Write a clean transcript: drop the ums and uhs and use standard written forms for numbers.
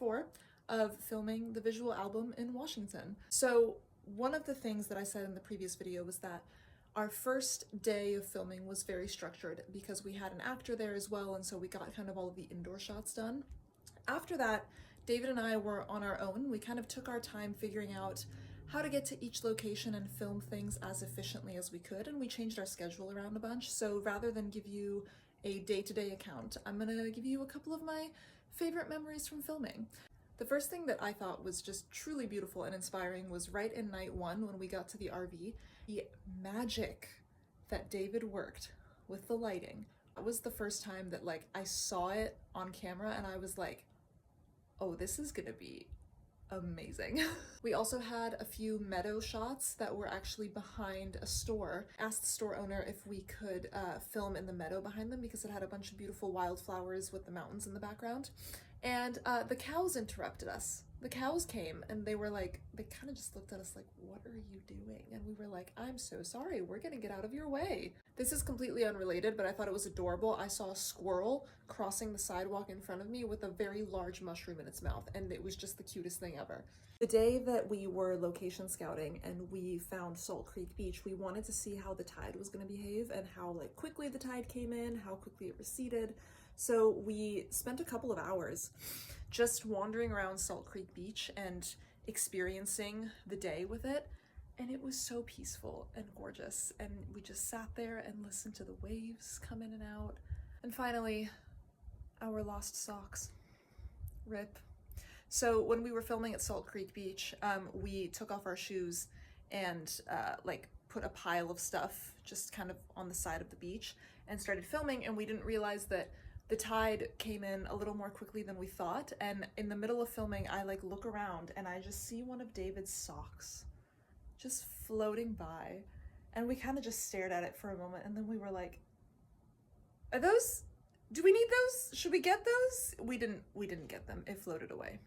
4 of filming the visual album in Washington. So one of the things that I said in the previous video was that our first day of filming was very structured because we had an actor there as well, and so we got kind of all of the indoor shots done. After that, David and I were on our own. We kind of took our time figuring out how to get to each location and film things as efficiently as we could, and we changed our schedule around a bunch. So rather than give you a day-to-day account, I'm gonna give you a couple of my favorite memories from filming. The first thing that I thought was just truly beautiful and inspiring was right in night 1 when we got to the RV. The magic that David worked with the lighting. That was the first time that like I saw it on camera and I was like, oh, this is gonna be amazing. We also had a few meadow shots that were actually behind a store. Asked the store owner if we could film in the meadow behind them because it had a bunch of beautiful wildflowers with the mountains in the background. And the cows interrupted us. The cows came and they were like, they kind of just looked at us like, what are you doing? And we were like, I'm so sorry, we're gonna get out of your way. This is completely unrelated, but I thought it was adorable. I saw a squirrel crossing the sidewalk in front of me with a very large mushroom in its mouth, and it was just the cutest thing ever. The day that we were location scouting and we found Salt Creek Beach, we wanted to see how the tide was gonna behave and how like quickly the tide came in, how quickly it receded. So we spent a couple of hours just wandering around Salt Creek Beach and experiencing the day with it. And it was so peaceful and gorgeous. And we just sat there and listened to the waves come in and out. And finally, our lost socks. RIP. So when we were filming at Salt Creek Beach, we took off our shoes and like put a pile of stuff just kind of on the side of the beach and started filming, and we didn't realize that the tide came in a little more quickly than we thought. And in the middle of filming, I like look around and I just see one of David's socks just floating by, and we kind of just stared at it for a moment, and then we were like, do we need those? Should we get those? We didn't get them. It floated away.